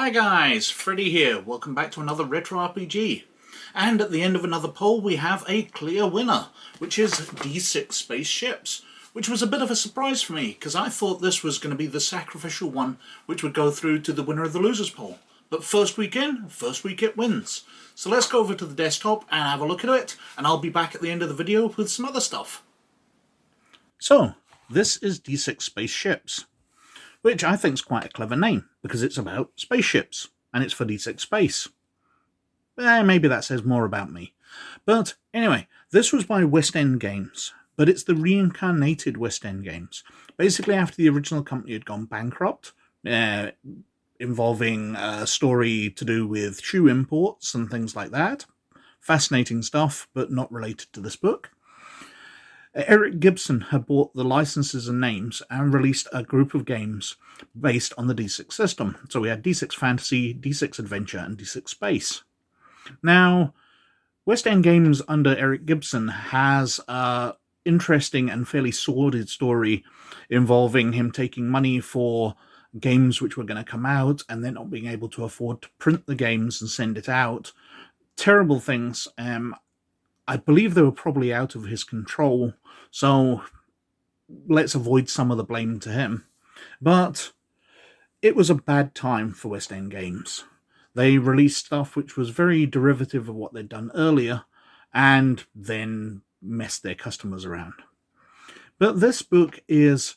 Hi guys, Freddy here. Welcome back to another retro RPG. And at the end of another poll we have a clear winner, which is D6 Spaceships, which was a bit of a surprise for me because I thought this was going to be the sacrificial one which would go through to the winner of the losers poll. But first week in, first week it wins. So let's go over to the desktop and have a look at it, and I'll be back at the end of the video with some other stuff. So, this is D6 Spaceships, which I think is quite a clever name, because it's about spaceships, and it's for D6 Space. Maybe that says more about me. But anyway, this was by West End Games, but it's the reincarnated West End Games. Basically, after the original company had gone bankrupt, involving a story to do with shoe imports and things like that. Fascinating stuff, but not related to this book. Eric Gibson had bought the licenses and names and released a group of games based on the D6 system. So we had D6 Fantasy, D6 Adventure, and D6 Space. Now, West End Games under Eric Gibson has an interesting and fairly sordid story involving him taking money for games which were going to come out and then not being able to afford to print the games and send it out. Terrible things. I believe they were probably out of his control, so let's avoid some of the blame to him. But it was a bad time for West End Games. They released stuff which was very derivative of what they'd done earlier, and then messed their customers around. But this book is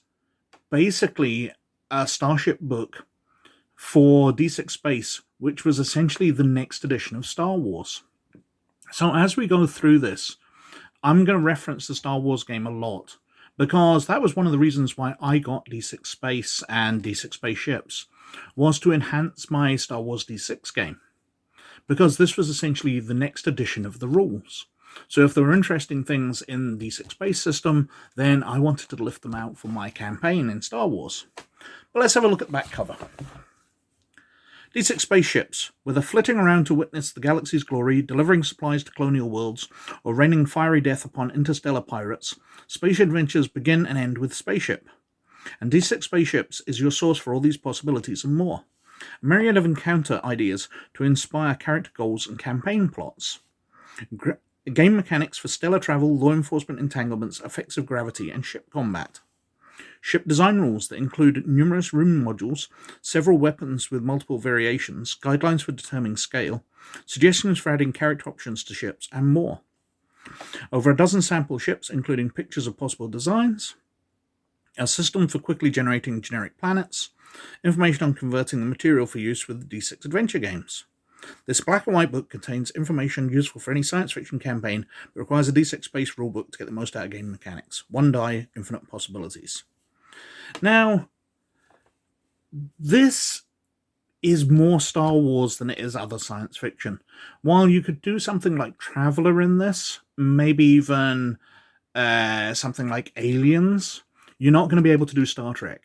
basically a Starship book for D6 Space, which was essentially the next edition of Star Wars. So as we go through this, I'm going to reference the Star Wars game a lot, because that was one of the reasons why I got D6 Space and D6 Spaceships, was to enhance my Star Wars D6 game, because this was essentially the next edition of the rules. So if there were interesting things in the D6 Space system, then I wanted to lift them out for my campaign in Star Wars. But let's have a look at the back cover. D6 Spaceships, whether flitting around to witness the galaxy's glory, delivering supplies to colonial worlds, or raining fiery death upon interstellar pirates, space adventures begin and end with Spaceship. And D6 Spaceships is your source for all these possibilities and more. A myriad of encounter ideas to inspire character goals and campaign plots. Game mechanics for stellar travel, law enforcement entanglements, effects of gravity, and ship combat. Ship design rules that include numerous room modules, several weapons with multiple variations, guidelines for determining scale, suggestions for adding character options to ships, and more. Over a dozen sample ships, including pictures of possible designs, a system for quickly generating generic planets, information on converting the material for use with the D6 adventure games. This black and white book contains information useful for any science fiction campaign, but requires a D6 Space rulebook to get the most out of game mechanics. One die, infinite possibilities. Now, this is more Star Wars than it is other science fiction. While you could do something like Traveller in this, maybe even something like Aliens, you're not going to be able to do Star Trek.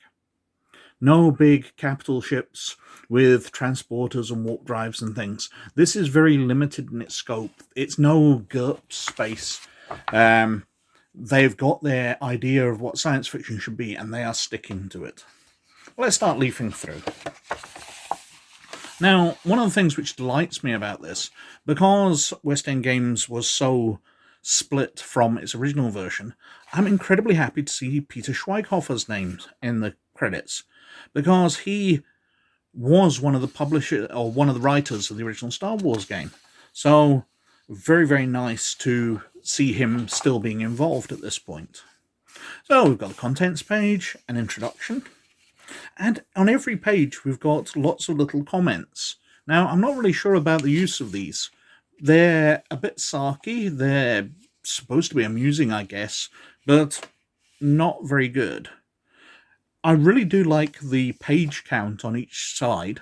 No big capital ships with transporters and warp drives and things. This is very limited in its scope. It's no GURPS space. They've got their idea of what science fiction should be, and they are sticking to it. Let's start leafing through. Now, one of the things which delights me about this, because West End Games was so split from its original version, I'm incredibly happy to see Peter Schweighofer's name in the credits, because he was one of the publishers, or one of the writers of the original Star Wars game. So, very, very nice to see him still being involved at this point. So we've got the contents page, an introduction, and on every page we've got lots of little comments. Now, I'm not really sure about the use of these. They're a bit sarky, they're supposed to be amusing, I guess, but not very good. I really do like the page count on each side,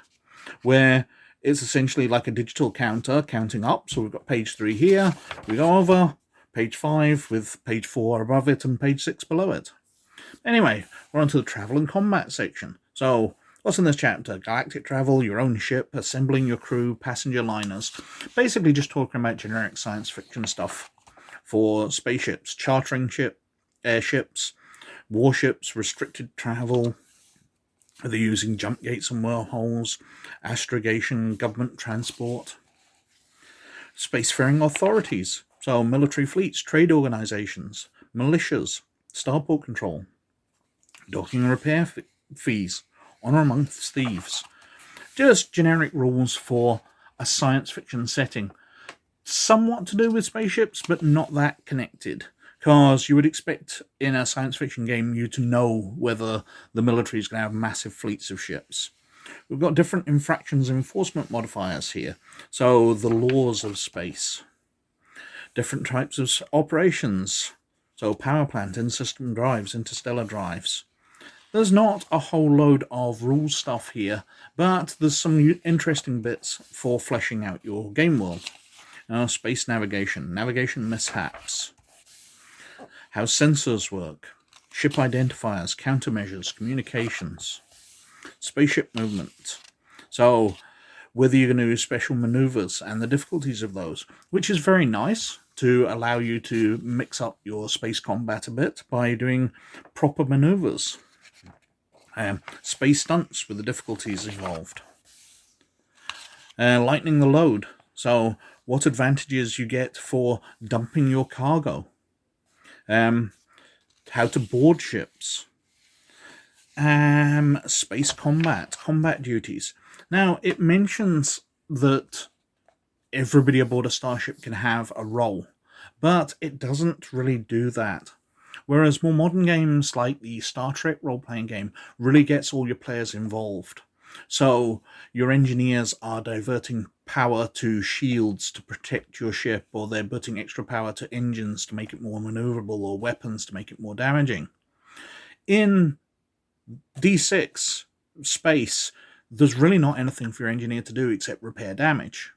where it's essentially like a digital counter counting up. So we've got page 3 here, we go over, page 5 with page 4 above it and page 6 below it. Anyway, we're on to the travel and combat section. So, what's in this chapter? Galactic travel, your own ship, assembling your crew, passenger liners. Basically just talking about generic science fiction stuff for spaceships, chartering airships, warships, restricted travel, They're using jump gates and wormholes, astrogation, government transport, spacefaring authorities, so military fleets, trade organizations, militias, starport control, docking and repair fees, honor amongst thieves. Just generic rules for a science fiction setting. Somewhat to do with spaceships, but not that connected. Because you would expect in a science fiction game you to know whether the military is going to have massive fleets of ships. We've got different infractions enforcement modifiers here. So the laws of space. Different types of operations. So power plant, in-system drives, interstellar drives. There's not a whole load of rule stuff here, but there's some interesting bits for fleshing out your game world. Space navigation, navigation mishaps, how sensors work, ship identifiers, countermeasures, communications, spaceship movement. So whether you're going to do special maneuvers and the difficulties of those, which is very nice to allow you to mix up your space combat a bit by doing proper maneuvers. Space stunts with the difficulties involved. Lightening the load. So what advantages you get for dumping your cargo. How to board ships. Space combat duties. Now, it mentions that everybody aboard a starship can have a role, but it doesn't really do that. Whereas more modern games like the Star Trek role-playing game really gets all your players involved. So your engineers are diverting power to shields to protect your ship, or they're putting extra power to engines to make it more maneuverable, or weapons to make it more damaging. In D6 space, there's really not anything for your engineer to do except repair damage.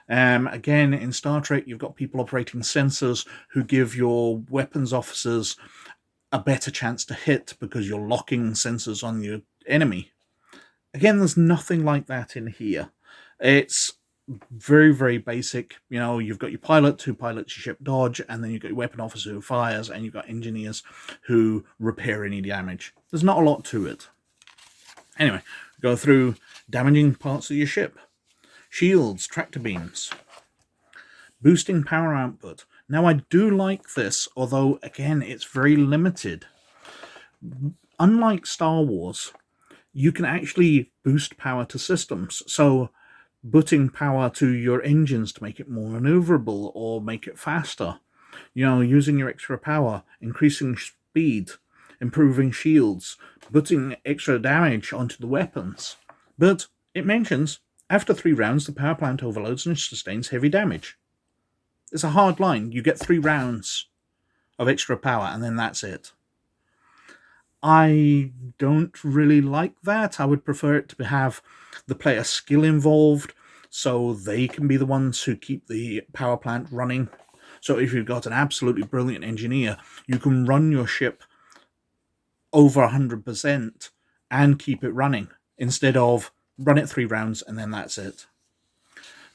Again, in Star Trek, you've got people operating sensors who give your weapons officers a better chance to hit because you're locking sensors on your enemy. Again, there's nothing like that in here. It's very, very basic. You've got your pilot who pilots your ship dodge, and then you've got your weapon officer who fires, and you've got engineers who repair any damage. There's not a lot to it. Anyway, go through damaging parts of your ship. Shields, tractor beams. Boosting power output. Now, I do like this, although, again, it's very limited. Unlike Star Wars, you can actually boost power to systems. So, putting power to your engines to make it more maneuverable or make it faster. Using your extra power, increasing speed, improving shields, putting extra damage onto the weapons. But it mentions, after 3 rounds, the power plant overloads and sustains heavy damage. It's a hard line. You get 3 rounds of extra power, and then that's it. I don't really like that. I would prefer it to have the player skill involved, so they can be the ones who keep the power plant running. So if you've got an absolutely brilliant engineer, you can run your ship over 100% and keep it running, instead of run it 3 rounds and then that's it.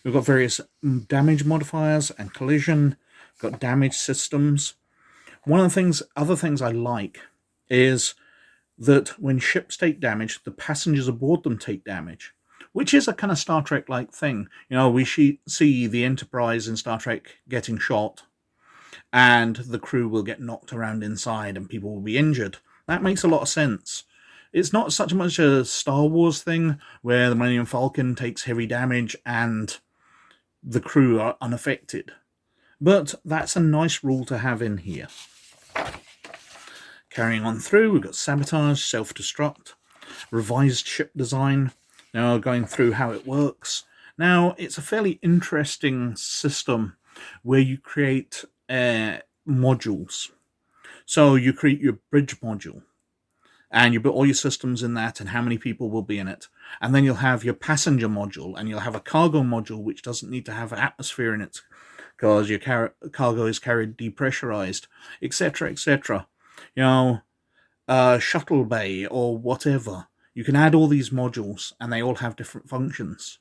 We've got various damage modifiers and collision. We've got damage systems. One of the other things I like is that when ships take damage, the passengers aboard them take damage, which is a kind of Star Trek-like thing. We see the Enterprise in Star Trek getting shot, and the crew will get knocked around inside and people will be injured. That makes a lot of sense. It's not such much a Star Wars thing where the Millennium Falcon takes heavy damage and the crew are unaffected. But that's a nice rule to have in here. Carrying on through, we've got sabotage, self-destruct, revised ship design. Now going through how it works. Now, it's a fairly interesting system where you create modules. So you create your bridge module, and you put all your systems in that and how many people will be in it. And then you'll have your passenger module, and you'll have a cargo module, which doesn't need to have atmosphere in it because your cargo is carried depressurized, etc., etc. Shuttle bay or whatever. You can add all these modules, and they all have different functions.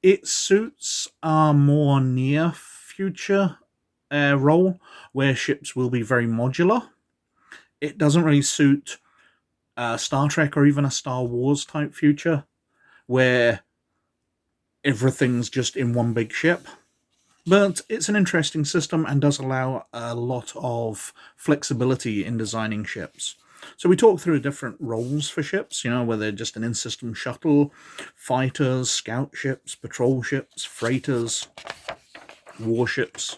It suits a more near future role where ships will be very modular. It doesn't really suit Star Trek or even a Star Wars type future where everything's just in one big ship. But it's an interesting system and does allow a lot of flexibility in designing ships. So we talked through different roles for ships, where they're just an in-system shuttle, fighters, scout ships, patrol ships, freighters, warships.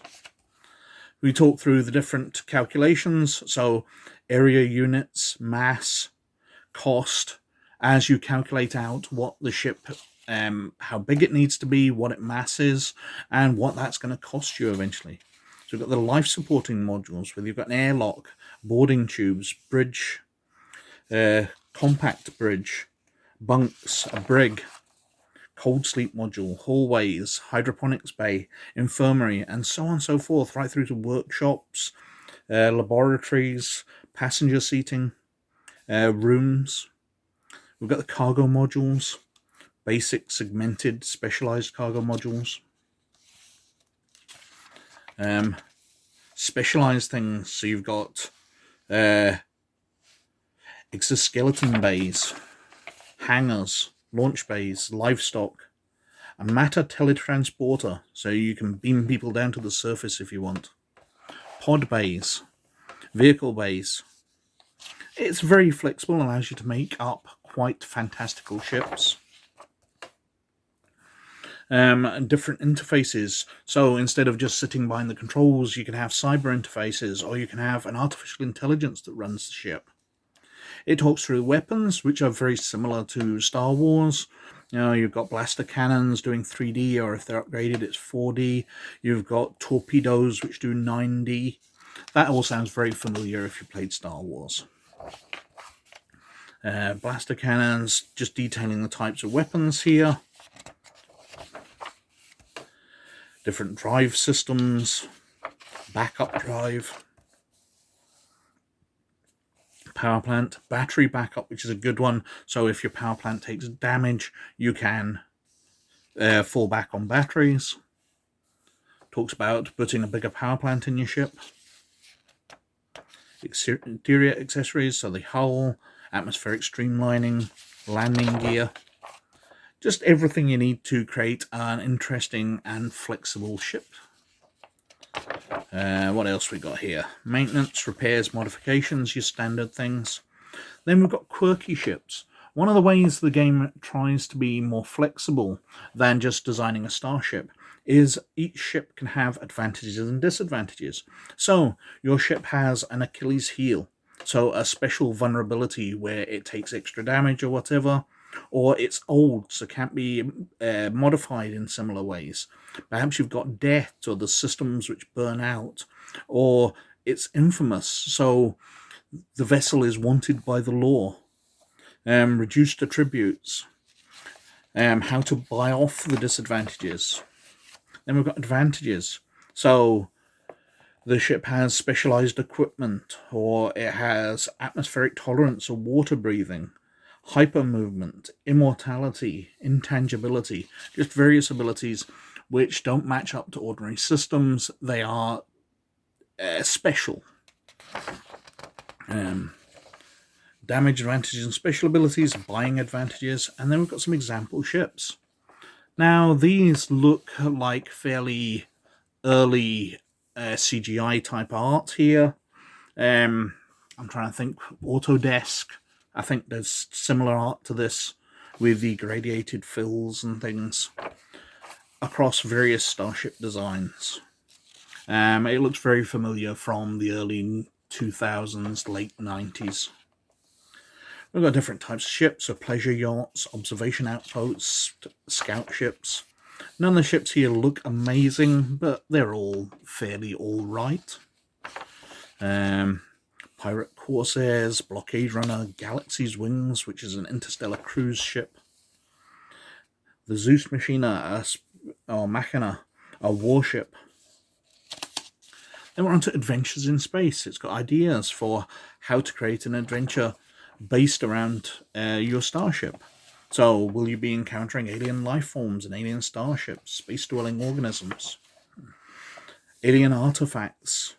We talked through the different calculations, so area units, mass, cost, as you calculate out what the ship, how big it needs to be, what it mass is, and what that's going to cost you eventually. So we've got the life supporting modules, where you've got an airlock, boarding tubes, bridge, compact bridge, bunks, a brig, cold sleep module, hallways, hydroponics bay, infirmary, and so on and so forth, right through to workshops, laboratories, passenger seating, rooms. We've got the cargo modules, basic, segmented, specialized cargo modules. Specialized things, so you've got exoskeleton bays, hangars, launch bays, livestock, a matter teletransporter, so you can beam people down to the surface if you want, pod bays, vehicle bays. It's very flexible and allows you to make up quite fantastical ships. Different interfaces, so instead of just sitting behind the controls, you can have cyber interfaces, or you can have an artificial intelligence that runs the ship. It talks through weapons, which are very similar to Star Wars. You've got blaster cannons doing 3D, or if they're upgraded, it's 4D. You've got torpedoes, which do 9D. That all sounds very familiar if you played Star Wars. Blaster cannons, just detailing the types of weapons here. Different drive systems, backup drive, power plant, battery backup, which is a good one. So if your power plant takes damage, you can fall back on batteries. Talks about putting a bigger power plant in your ship. Exterior accessories, so the hull, atmospheric streamlining, landing gear. Just everything you need to create an interesting and flexible ship. What else we got here? Maintenance, repairs, modifications, your standard things. Then we've got quirky ships. One of the ways the game tries to be more flexible than just designing a starship is each ship can have advantages and disadvantages. So your ship has an Achilles heel, so a special vulnerability where it takes extra damage or whatever, or it's old, so can't be modified in similar ways. Perhaps you've got debt, or the systems which burn out, or it's infamous, so the vessel is wanted by the law. Reduced attributes. How to buy off the disadvantages. Then we've got advantages. So the ship has specialized equipment, or it has atmospheric tolerance or water breathing, hyper movement, immortality, intangibility, just various abilities which don't match up to ordinary systems. They are special. Damage advantages and special abilities, buying advantages, and then we've got some example ships. Now, these look like fairly early CGI type art here. I'm trying to think. Autodesk, I think there's similar art to this with the gradiated fills and things across various starship designs. It looks very familiar from the early 2000s, late 90s. We've got different types of ships, so pleasure yachts, observation outposts, scout ships. None of the ships here look amazing, but they're all fairly alright. Pirate Corsairs, Blockade Runner, Galaxy's Wings, which is an interstellar cruise ship. The Zeus Machina, or Machina, a warship. Then we're on to adventures in space. It's got ideas for how to create an adventure based around your starship. So, will you be encountering alien life forms and alien starships, space-dwelling organisms, alien artifacts,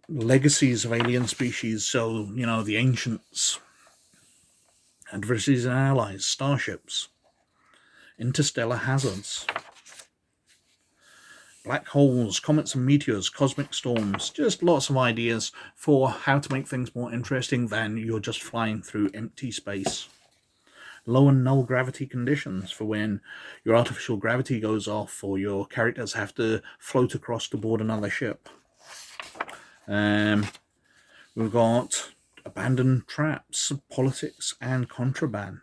legacies of alien species, so, you know, the ancients, adversaries and allies, starships, interstellar hazards, black holes, comets and meteors, cosmic storms, just lots of ideas for how to make things more interesting than you're just flying through empty space. Low and null gravity conditions for when your artificial gravity goes off or your characters have to float across to board another ship. We've got abandoned traps, politics and contraband,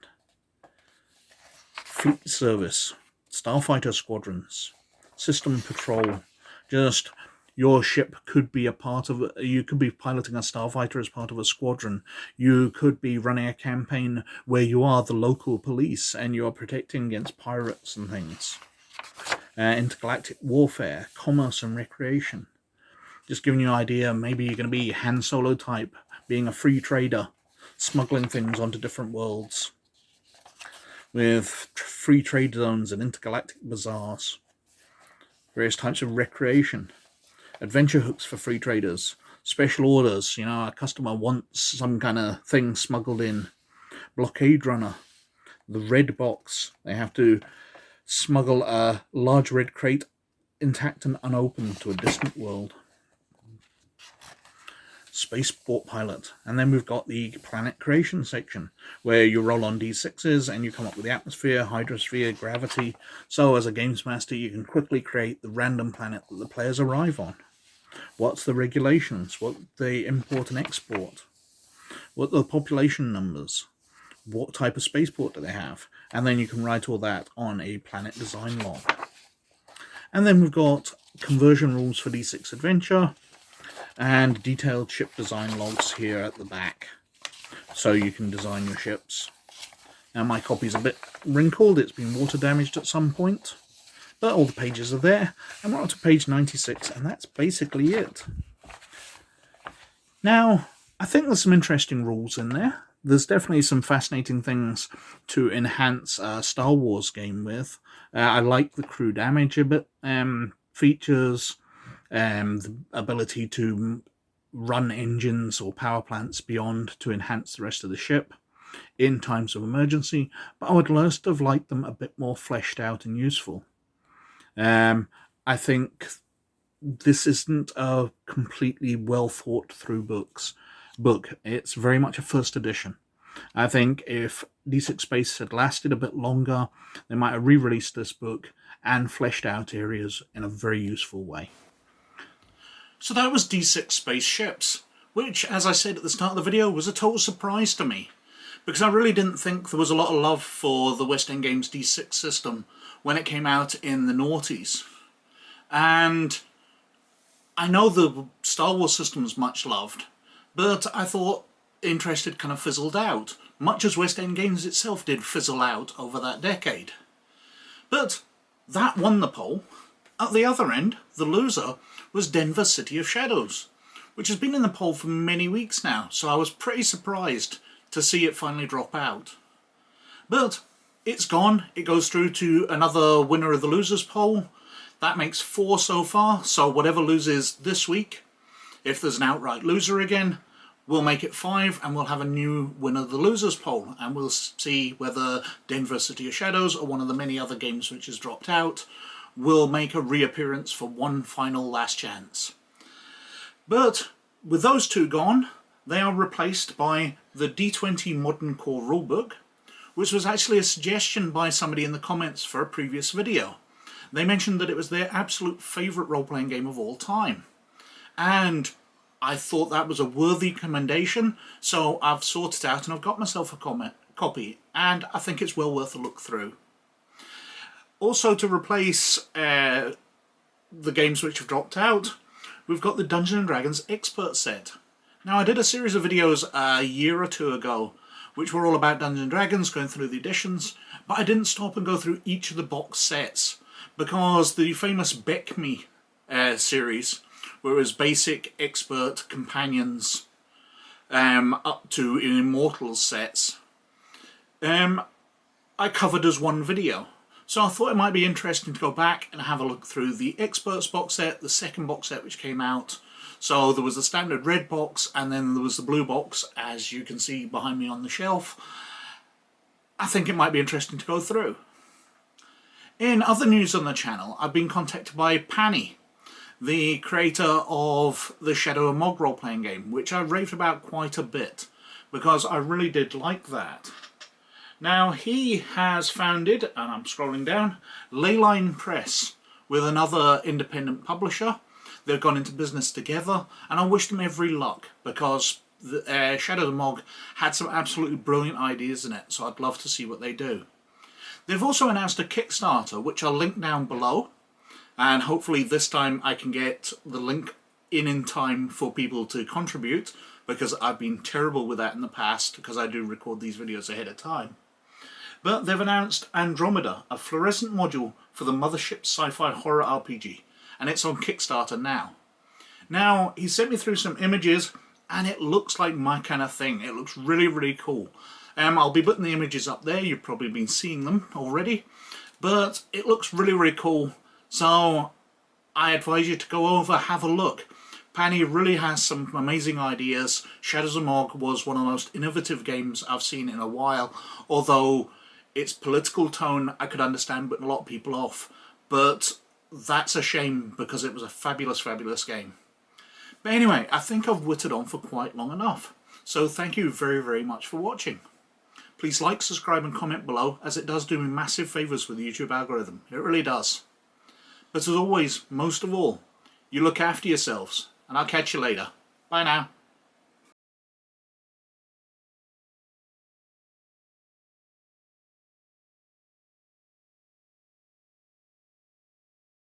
fleet service, starfighter squadrons, system patrol. Just your ship could be a part of it. You could be piloting a starfighter as part of a squadron. You could be running a campaign where you are the local police and you are protecting against pirates and things. Intergalactic warfare, commerce and recreation. Just giving you an idea, maybe you're going to be Han Solo type, being a free trader, smuggling things onto different worlds. With free trade zones and intergalactic bazaars. Various types of recreation. Adventure hooks for free traders. Special orders, you know, a customer wants some kind of thing smuggled in. Blockade runner. The red box. They have to smuggle a large red crate intact and unopened to a distant world. Spaceport pilot. And then we've got the planet creation section, where you roll on d6s and you come up with the atmosphere, hydrosphere, gravity. So as a games master, you can quickly create the random planet that the players arrive on. What's the regulations? What they import and export? What are the population numbers? What type of spaceport do they have? And then you can write all that on a planet design log. And then we've got conversion rules for D6 Adventure, and detailed ship design logs here at the back, so you can design your ships. Now my copy's a bit wrinkled, it's been water damaged at some point, but all the pages are there, and we're up to page 96, and that's basically it. Now, I think there's some interesting rules in there. There's definitely some fascinating things to enhance a Star Wars game with. I like the crew damage a bit, features, the ability to run engines or power plants beyond to enhance the rest of the ship in times of emergency, but I would most have liked them a bit more fleshed out and useful. I think this isn't a completely well thought through book. It's very much a first edition. I think if D6 Space had lasted a bit longer, they might have re-released this book and fleshed out areas in a very useful way. So that was D6 Spaceships, which, as I said at the start of the video, was a total surprise to me, because I really didn't think there was a lot of love for the West End Games D6 system when it came out in the noughties. And I know the Star Wars system is much loved, but I thought Interested kind of fizzled out, much as West End Games itself did fizzle out over that decade. But that won the poll. At the other end, the loser was Denver City of Shadows, which has been in the poll for many weeks now, so I was pretty surprised to see it finally drop out. But it's gone. It goes through to another winner of the losers poll. That makes 4 so far, so whatever loses this week, if there's an outright loser again, we'll make it 5 and we'll have a new winner of the losers poll, and we'll see whether Denver City of Shadows, or one of the many other games which has dropped out, will make a reappearance for one final last chance. But with those two gone, they are replaced by the D20 Modern Core Rulebook, which was actually a suggestion by somebody in the comments for a previous video. They mentioned that it was their absolute favourite role-playing game of all time. And I thought that was a worthy commendation, so I've sorted it out and I've got myself a copy, and I think it's well worth a look through. Also, to replace the games which have dropped out, we've got the Dungeons & Dragons Expert Set. Now, I did a series of videos a year or two ago which were all about Dungeons & Dragons, going through the editions, but I didn't stop and go through each of the box sets, because the famous Beck Me series, where it was basic, expert, companions, up to Immortals sets, I covered as one video. So I thought it might be interesting to go back and have a look through the Experts box set, the second box set which came out, So there was the standard red box, and then there was the blue box, as you can see behind me on the shelf. I think it might be interesting to go through. In other news on the channel, I've been contacted by Pani, the creator of the Shadow of Mog role-playing game, which I've raved about quite a bit, because I really did like that. Now, he has founded, and I'm scrolling down, Leyline Press, with another independent publisher. They've gone into business together, and I wish them every luck, because Shadow of the Mog had some absolutely brilliant ideas in it, so I'd love to see what they do. They've also announced a Kickstarter, which I'll link down below, and hopefully this time I can get the link in time for people to contribute, because I've been terrible with that in the past, because I do record these videos ahead of time. But they've announced Andromeda, a fluorescent module for the Mothership sci-fi horror RPG, and it's on Kickstarter now. Now, he sent me through some images, and it looks like my kind of thing. It looks really, really cool. I'll be putting the images up there. You've probably been seeing them already. But it looks really, really cool. So I advise you to go over, have a look. Pani really has some amazing ideas. Shadows of Mog was one of the most innovative games I've seen in a while. Although its political tone I could understand putting a lot of people off. But that's a shame, because it was a fabulous, fabulous game. But anyway, I think I've whittled on for quite long enough. So thank you very, very much for watching. Please like, subscribe and comment below, as it does do me massive favours with the YouTube algorithm. It really does. But as always, most of all, you look after yourselves, and I'll catch you later. Bye now.